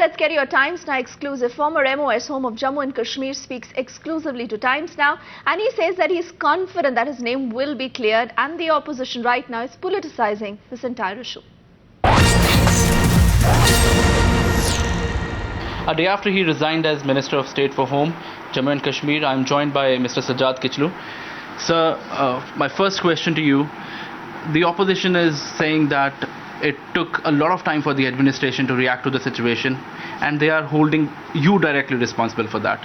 Let's get your Times Now exclusive. Former MOS home of Jammu and Kashmir speaks exclusively to Times Now, and he says that he's confident that his name will be cleared, and the opposition right now is politicizing this entire issue. A day after he resigned as Minister of State for Home, Jammu and Kashmir, I'm joined by Mr. Sajjad Kichlu. Sir, my first question to you, the opposition is saying that it took a lot of time for the administration to react to the situation, and they are holding you directly responsible for that.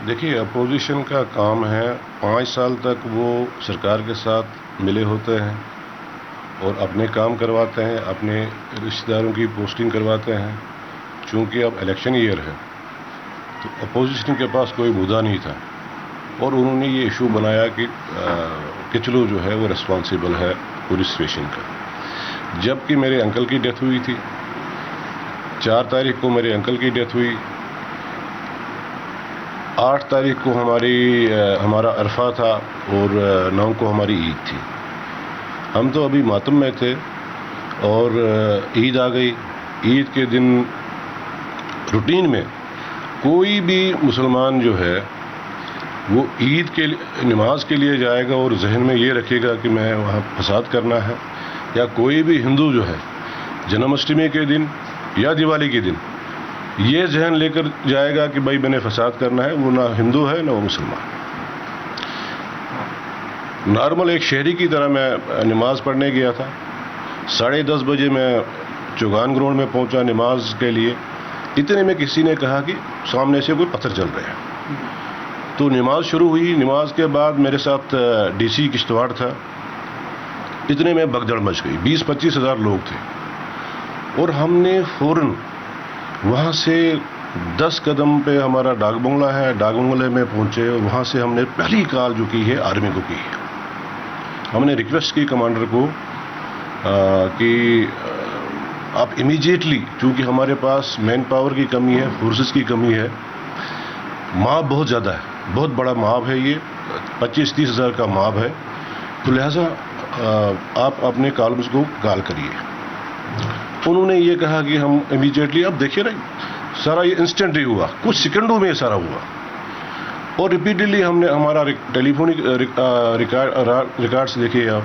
देखिए, opposition का काम है 5 साल तक वो सरकार के साथ मिले होते हैं और अपने काम करवाते हैं, अपने रिश्तेदारों की पोस्टिंग करवाते हैं. चूँकि अब इलेक्शन ईयर है तो अपोजिशन के पास कोई मुद्दा नहीं था और उन्होंने ये इशू बनाया कि किचलू जो है वो रिस्पॉन्सिबल है पूरी सिचुएशन का. जबकि मेरे अंकल की डेथ हुई थी, 4 तारीख को मेरे अंकल की डेथ हुई, 8 तारीख को हमारा अरफा था और 9 को हमारी ईद थी. हम तो अभी मातम में थे और ईद आ गई. ईद के दिन रूटीन में कोई भी मुसलमान जो है वो ईद के नमाज के लिए जाएगा और जहन में ये रखेगा कि मैं वहाँ फसाद करना है, या कोई भी हिंदू जो है जन्माष्टमी के दिन या दिवाली के दिन ये जहन लेकर जाएगा कि भाई मैंने फसाद करना है, वो ना हिंदू है ना वो मुसलमान. नॉर्मल एक शहरी की तरह मैं नमाज पढ़ने गया था. 10:30 बजे मैं चौगान ग्राउंड में पहुंचा नमाज के लिए. इतने में किसी ने कहा कि सामने से कोई पत्थर चल रहे हैं. तो नमाज शुरू हुई. नमाज के बाद मेरे साथ डीसी किश्तवाड़ था. इतने में भगदड़ मच गई. 20-25 हज़ार लोग थे और हमने फौरन वहाँ से 10 कदम पे हमारा डाक बंगला है, डाक बंगले में पहुँचे. वहाँ से हमने पहली कॉल जो की है आर्मी को की है. हमने रिक्वेस्ट की कमांडर को कि आप इमीडिएटली, क्योंकि हमारे पास मैन पावर की कमी है, फोर्सेस की कमी है, माब बहुत ज़्यादा है, बहुत बड़ा माब है, ये 25-30 हज़ार का माब है, तो लिहाजा आप अपने कॉलम्स को कॉल करिए. उन्होंने ये कहा कि हम इमीडिएटली, अब देखिए ना सारा ये इंस्टेंटली हुआ, कुछ सेकंडों में सारा हुआ. और रिपीटेडली हमने हमारा टेलीफोनिक रिकॉर्ड्स देखे आप,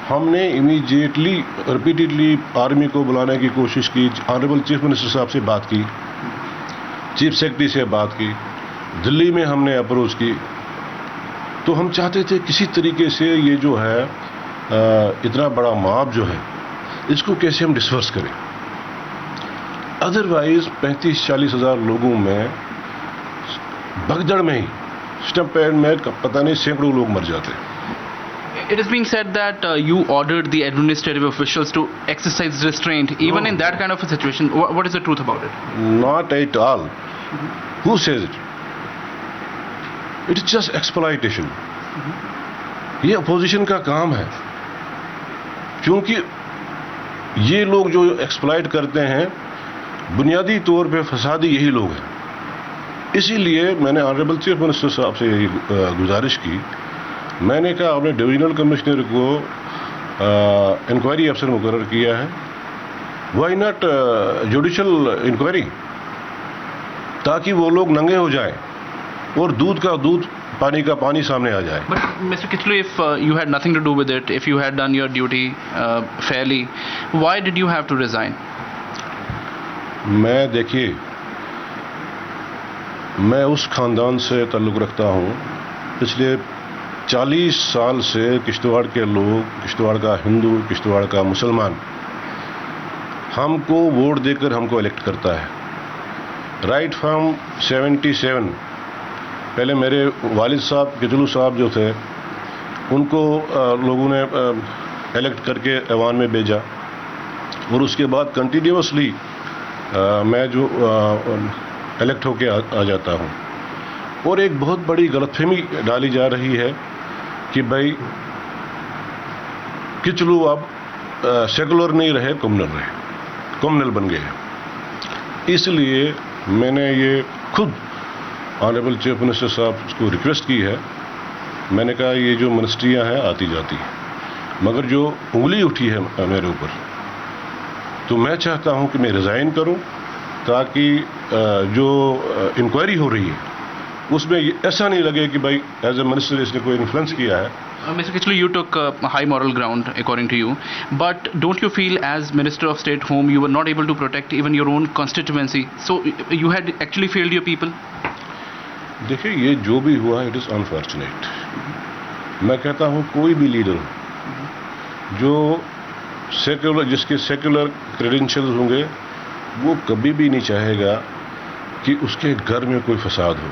हमने इमीडिएटली रिपीटेडली आर्मी को बुलाने की कोशिश की. ऑनरेबल चीफ मिनिस्टर साहब से बात की, चीफ सेक्रेटरी से बात की, दिल्ली में हमने अप्रोच की. तो हम चाहते थे किसी तरीके से ये जो है इतना बड़ा माब जो है इसको कैसे हम डिस्पर्स करें. अदरवाइज 35-40 हज़ार लोगों में भगदड़ में ही स्टम्पेड में पता नहीं सैकड़ों लोग मर जाते. It is being said that you ordered the administrative officials to exercise restraint even in that kind of a situation. What is the truth about it? Not at all. Who says it? It is just exploitation. ये opposition का काम है, क्योंकि ये लोग जो exploit करते हैं बुनियादी तौर पे फसादी यही लोग हैं. इसीलिए मैंने ऑनरेबल चीफ मिनिस्टर साहब से यही गुजारिश की. मैंने कहा आपने डिविजनल कमिश्नर को इंक्वायरी अफसर मुकर्रर किया है, वाई नॉट जुडिशल इंक्वायरी, ताकि वो लोग नंगे हो जाएं और दूध का दूध पानी का पानी सामने आ जाए. But Mr. Kichlu, if you had nothing to do with it, if you had done your duty fairly, why did you have to resign? मैं देखिए, मैं उस खानदान से ताल्लुक़ रखता हूँ. पिछले 40 साल से किश्तवाड़ के लोग, किश्तवाड़ का हिंदू, किश्तवाड़ का मुसलमान हमको वोट देकर हमको इलेक्ट करता है. राइट फ्रॉम 77 पहले मेरे वालिद साहब किचलू साहब जो थे उनको लोगों ने इलेक्ट करके ऐवान में भेजा और उसके बाद कंटिन्यूसली मैं जो इलेक्ट होके आ जाता हूँ. और एक बहुत बड़ी गलतफहमी डाली जा रही है कि भाई किचलू अब सेकुलर नहीं रहे, कम्युनल बन गए. इसलिए मैंने ये खुद ऑनरेबल चीफ मिनिस्टर साहब को रिक्वेस्ट की है. मैंने कहा ये जो मिनिस्ट्रियां हैं आती जाती हैं, मगर जो उंगली उठी है मेरे ऊपर, तो मैं चाहता हूं कि मैं रिज़ाइन करूं تاکہ جو انکوائری ہو رہی ہے اس میں ایسا نہیں لگے کہ بھائی ایز اے منسٹر اس نے کوئی انفلوئنس کیا ہے. Mr. Kichlu, you took high moral ground, according to you. But don't you feel, as Minister of State Home, you were not able to protect even your own constituency? So you had actually failed your people? دیکھیے یہ جو بھی ہوا it is unfortunate. میں کہتا ہوں کوئی بھی لیڈر جو سیکولر جس کے سیکولر کریڈینشیلز ہوں گے وہ کبھی بھی نہیں چاہے گا کہ اس کے گھر میں کوئی فساد ہو.